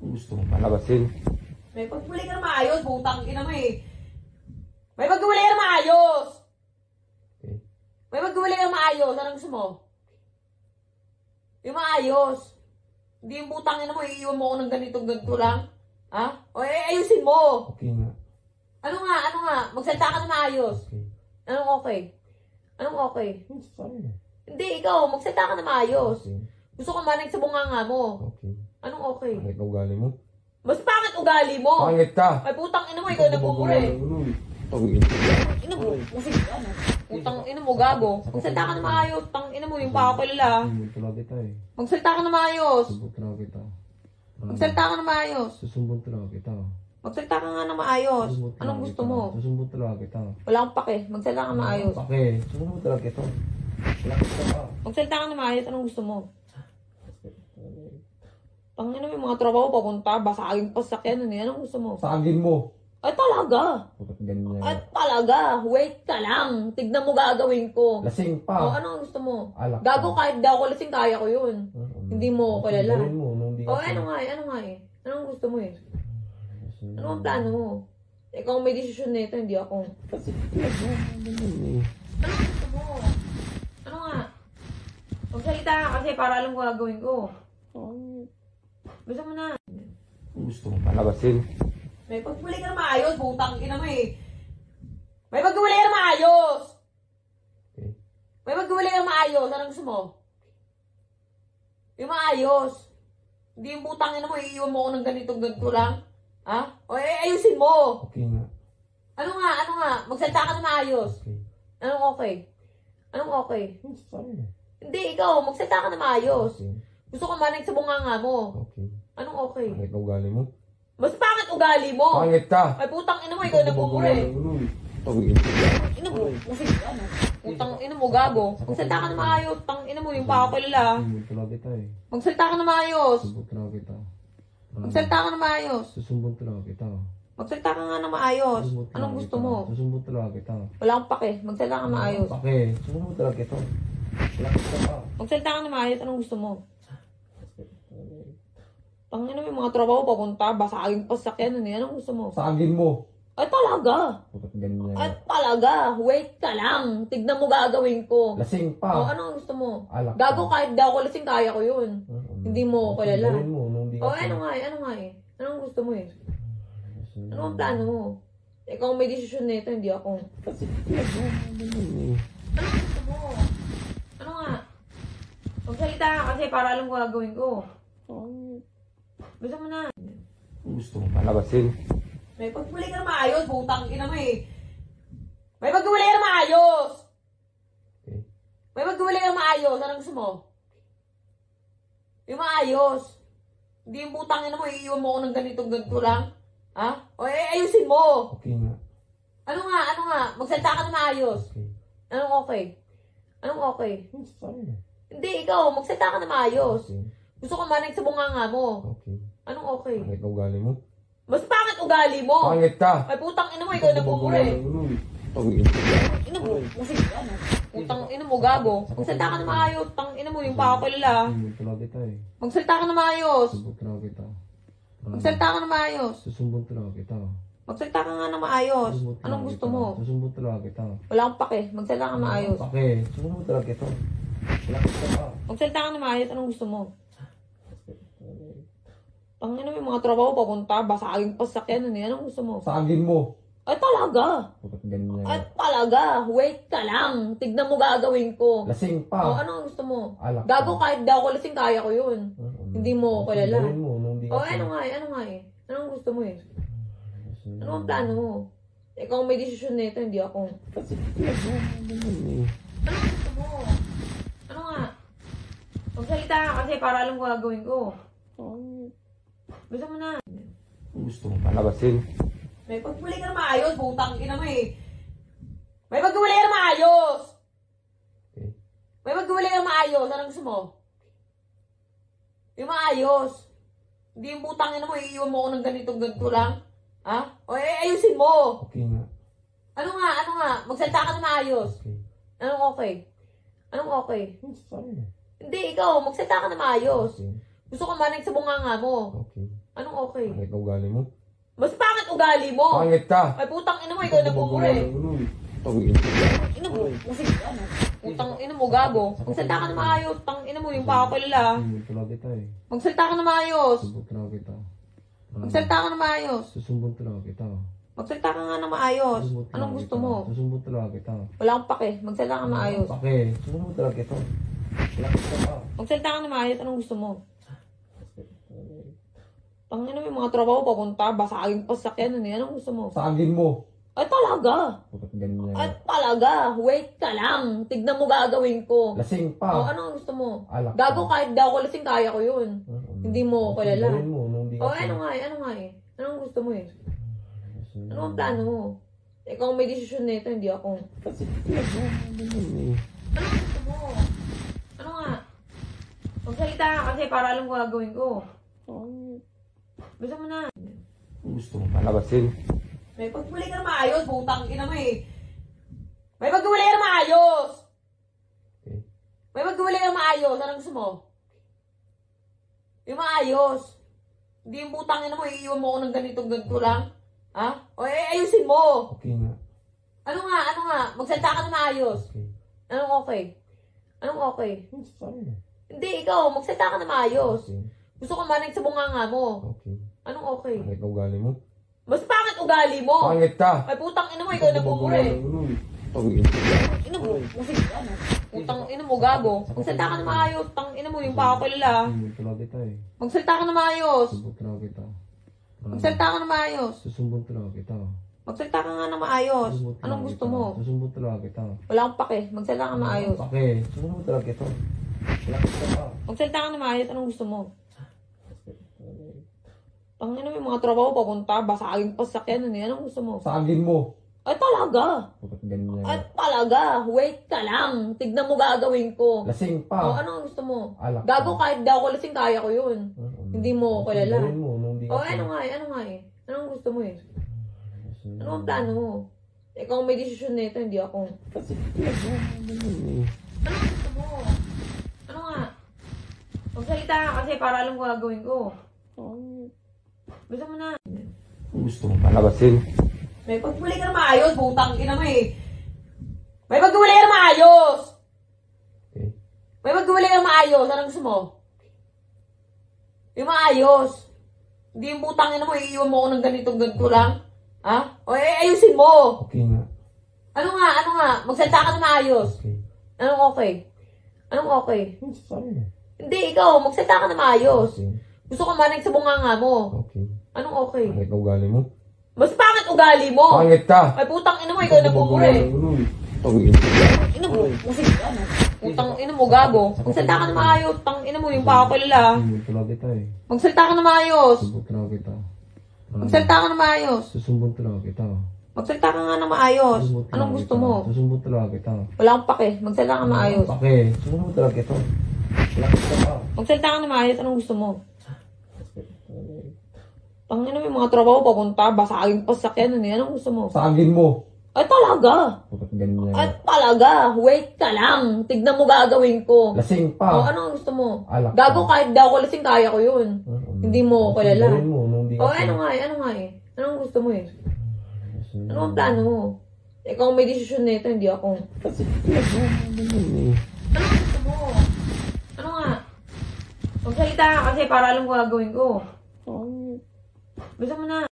Gusto mo palabasin? May pagpuli ka na maayos, butang ina mo eh. May pagpuli ka na maayos! Okay. May pagpuli ka na maayos, anong gusto mo? Yung maayos. Hindi yung butang ina mo, iiwan mo ako ng ganito lang. Ha? O ayusin mo! Okay nga. Ano nga? Magsalita ka na maayos. Okay. Anong okay? Anong okay? Sorry. Hindi, ikaw, magsalita ka na maayos. Okay. Gusto ko manig sa bunganga mo. Okay. Anong okay? Pangit na ugali mo. Mas pangit ugali mo! Pangit ka! Ay, putang ina mo, ikaw nagmumura eh. Pangit. Ina mo, kasi ano? Putang ina mo, gago. Magsalita ka na maayos. Tang ina mo, yung pa ako kilala. Susumbong talaga kita eh. Magsalita ka na maayos. Susumbong talaga kita. Magsalita ka na maayos. Susumbong talaga kita. Magsalita ka nga na maayos. Anong gusto mo? Susumbong talaga kita. Wala akong pake. Magsalita ka na maayos. Pake. Susumbong talaga kita. Wala kita ka. Magsalita ka na maayos. Anong gusto mo? Tangina mo yung mga tropa ko papunta. Basagin pa sa sakyan. Anong gusto mo? Sagin mo. Ay talaga. Bakit ganyan? Ay talaga. Wait ka lang. Tignan mo gagawin ko. Lasing pa. O anong gusto mo? Alak Gago pa. kahit daw ko lasing kaya ko yun. Hindi mo ko kilala. Gawin mo, nung di ka O ano nga eh. Anong gusto mo eh? Ano ang plano mo? Ikaw may desisyon nito, hindi ako. Kasi Anong gusto mo? Ano nga? Magsalita ka kasi para alam ko gagawin ko. Gusto mo na. gusto mo palabasin. May pagpuli ka na maayos, butang ina mo eh. May pagpuli ka na maayos! Okay. May pagpuli ka na maayos, anong gusto mo? Yung maayos. Hindi yung butang ina mo, iiwan mo ako ng ganito lang. Ha? O ayusin mo! Okay nga. Ano nga? Magsalita ka na maayos. Okay. Anong okay? Anong okay? Sorry. Hindi, ikaw, magsalita ka na maayos. Okay. Gusto ko manig sa bunganga mo. Okay. Anong okay? Pangit na ugali mo. Mas pangit ugali mo! Pangit ka! Ay, putang ina mo, ikaw nagmumura eh. Pangit. Ina mo, kasi ano? Putang ina mo, gago. Magsalita ka na maayos. Tang ina mo, yung pa ako kilala. Susumbong talaga kita eh. Magsalita ka na maayos. Susumbong talaga kita. Magsalita ka na maayos. Susumbong talaga kita. Magsalita ka nga na maayos. Anong gusto mo? Susumbong talaga kita. Wala akong pake. Magsalita ka na maayos. Pake. Susumbong talaga kita. Wala kita ka. Magsalita ka na maayos. Anong gusto mo? Tangina mo yung mga tropa ko papunta. Basagin pa sa sakyan. Anong gusto mo? Sagin mo. Ay talaga. Bakit ganyan? Ay talaga. Wait ka lang. Tignan mo gagawin ko. Lasing O pa. anong gusto mo? Alak Gago pa. kahit daw ko lasing kaya ko yun. Hindi mo ko kilala. Gawin mo, nung di ka O ano nga eh. Anong gusto mo eh? Ano ang plano mo? Ikaw may desisyon nito, hindi ako. Kasi Anong gusto mo? Ano nga? Magsalita ka kasi para alam ko gagawin ko. Gusto mo na. gusto mo palabasin. May pagpuli ka na maayos, butang ina mo eh. May pagpuli ka na maayos! Okay. May pagpuli ka na maayos, anong gusto mo? Yung maayos. Hindi yung butang ina mo, iiwan mo ako ng ganito lang. Ha? O ayusin mo! Okay nga. Ano nga? Magsalita ka na maayos. Okay. Anong okay? Anong okay? Sorry. Hindi, ikaw. Hindi, ikaw, magsalita ka na maayos. Okay. Gusto ko manig sa bunganga mo. Okay. Anong okay? Pangit na ugali mo. Mas pangit ugali mo! Pangit ka! Ay, putang ina mo, ikaw nagmumura eh. Pangit. Ina mo, kasi ano? Putang ina mo, gago. Magsalita ka na maayos. Tang ina mo, yung pa ako kilala. Susumbong talaga kita eh. Magsalita ka na maayos. Susumbong talaga kita. Magsalita ka na maayos. Susumbong talaga kita. Magsalita ka nga na maayos. Anong gusto mo? Susumbong talaga kita. Wala akong pake. Magsalita ka na maayos. Pake. Susumbong talaga kita. Wala kita ka. Magsalita ka na maayos. Anong gusto mo? Tangina mo yung mga tropa ko papunta. Basagin pa sa sakyan. Anong gusto mo? Sagin mo. Ay talaga. Bakit ganyan? Ay talaga. Wait ka lang. Tignan mo gagawin ko. Lasing O pa. anong gusto mo? Alak Gago pa. kahit daw ko lasing kaya ko yun. Hindi mo ko kilala. Gawin mo, nung di ka. O ano nga eh. Anong gusto mo eh? Ano ang plano mo? Ikaw may desisyon nito, hindi ako. Kasi Anong gusto mo? Ano nga? Magsalita ka kasi para alam ko gagawin ko. Gusto mo na. gusto mo palabasin. May pagpuli ka na maayos, butang ina mo eh. May pagpuli ka na maayos! Okay. May pagpuli ka na maayos, anong gusto mo? Yung maayos. Hindi yung butang ina mo, iiwan mo ako ng ganito lang. Ha? O ayusin mo! Okay nga. Ano nga? Magsalita ka na maayos. Okay. Anong okay? Anong okay? Sorry. Hindi, ikaw, magsalita ka na maayos. Okay. Gusto ko manig sa bunganga mo. Okay. Anong okay? Pangit na ugali mo. Mas pangit ugali mo! Pangit ka! Ay, putang ina mo, ikaw nagpupuri. Pangit. Ina mo, kasi ano? Putang ina mo, gago. Magsalita ka na maayos. Tang ina mo, yung pakakilala. Susumbong talaga kita eh. Magsalita ka na maayos. Susumbong talaga kita. Magsalita ka na maayos. Susumbong talaga kita. Magsalita ka nga na maayos. Susumbong talaga Anong gusto kita. mo? Susumbong talaga kita. Wala akong pake. Magsalita ka na maayos. Pake. Susumbong talaga kita. Wala kita pa. Magsalita ka na maayos. Anong gusto mo? Tangina mo yung mga tropa ko papunta. Basagin pa sa sakyan. Anong gusto mo? Sagin mo. Ay, talaga. Bakit ganyan Ay, yan? talaga. Wait ka lang. Tignan mo gagawin ko. Lasing O, pa. anong gusto mo? Alak Gago pa. kahit daw ako lasing, kaya ko yun. Hindi mo ako kilala. Gawin mo, nung di O, ka- ano nga eh? Anong gusto mo eh? Ano ang plano mo? Ikaw ang may desisyon nito, hindi ako. Kasi ganyan eh. Anong gusto mo? Ano nga? Magsalita ka kasi para alam ko gagawin ko. Gusto mo na. Gusto mo palabasin. May pagpuli ka na maayos, butang ina mo eh. May pagpuli ka na maayos! Okay. May pagpuli ka na maayos, anong gusto mo? Yung maayos. Hindi yung butang ina mo, iiwan mo ako ng ganito lang. Ha? O ayusin mo! Okay nga. Ano nga? Magsalita ka na maayos. Okay. Anong okay? Anong okay? Sorry. Hindi, ikaw, magsalita ka na maayos. Okay. Gusto ko manig sa bunganga mo. Okay. Anong okay? Pangit na ugali mo. Mas pangit ugali mo! Pangit ka! Ay, putang ina mo, ikaw nagpupuri. Pangit. Ina mo, kasi ano? Putang ina mo, gago. Magsalita ka na maayos. Tang ina mo, yung pakakilala. Susumbong talaga kita eh. Magsalita ka na maayos. Susumbong talaga kita. Magsalita ka na maayos. Susumbong talaga kita. Magsalita ka nga na maayos. Susumbong talaga Anong gusto kita. mo? Susumbong talaga kita. Wala akong pake. Magsalita ka na maayos. Pake. Susumbong talaga kita. Wala kita pa. Magsalita ka na maayos. Anong gusto mo? Pangina mo yung mga tropa ko papunta. Basagin pa sa sakyan. Anong gusto mo? Sagin mo. Ay, talaga. Bakit ganyan Ay, yan? talaga. Wait ka lang. Tignan mo gagawin ko. Lasing O, pa. ano ang gusto mo? Alak Gago pa. kahit daw ako lasing, kaya ko yun. Hindi mo ako kilala. Gawin mo, nung di ka- O, ano nga eh? Anong gusto mo eh? Ano ang plano mo? Ikaw ang may desisyon nito, hindi ako. Kasi ganyan eh. Anong gusto mo? Ano nga? Magsalita ka kasi para alam ko gagawin ko. Gusto mo na. Gusto mo palabasin. May pagpuli ka na maayos, butang ina mo eh. May pagpuli ka na maayos! Okay. May pagpuli ka na maayos, anong gusto mo? Yung maayos. Hindi yung butang ina mo, iiwan mo ako ng ganito lang. Ha? O ayusin mo! Okay nga. Ano nga? Magsalita ka na maayos. Okay. Anong okay? Anong okay? Sorry. Hindi, ikaw, magsalita ka na maayos. Okay. Gusto ko manig sa bunganga mo. Okay. Anong okay? Pangit na ugali mo. Mas pangit ugali mo! Pangit ka! Ay, putang ina mo, ikaw nagpupuri. Pangit. Ina mo, kasi ano? Putang ina mo, gago. Magsalita ka na maayos. Tang ina mo, yung pakakilala. Susumbong talaga kita eh. Magsalita ka na maayos. Susumbong talaga kita. Magsalita ka na maayos. Susumbong talaga kita. Magsalita ka nga na maayos. Susumbong talaga Anong gusto kita. mo? Susumbong talaga kita. Wala akong pake. Magsalita ka na maayos. Pake. Susumbong talaga kita. Wala kita pa. Magsalita ka na maayos. Anong gusto mo? Tangina mo yung mga tropa ko papunta. Basagin pa sa sakyan. Anong gusto mo? Sagin mo. Ay, talaga. Bakit ganyan Ay, yan? talaga. Wait ka lang. Tignan mo gagawin ko. Lasing O, pa. ano ang gusto mo? Alak Gago pa. kahit daw ako lasing, kaya ko yun. Hindi mo ako kilala. Gawin mo, nung di ka- O, ano nga eh? Anong gusto mo eh? Ano ang plano mo? Ikaw ang may desisyon nito, hindi ako. Kasi ganyan eh. Anong gusto mo? Ano nga? Magsalita ka kasi para alam ko gagawin ko. Gusto mo na.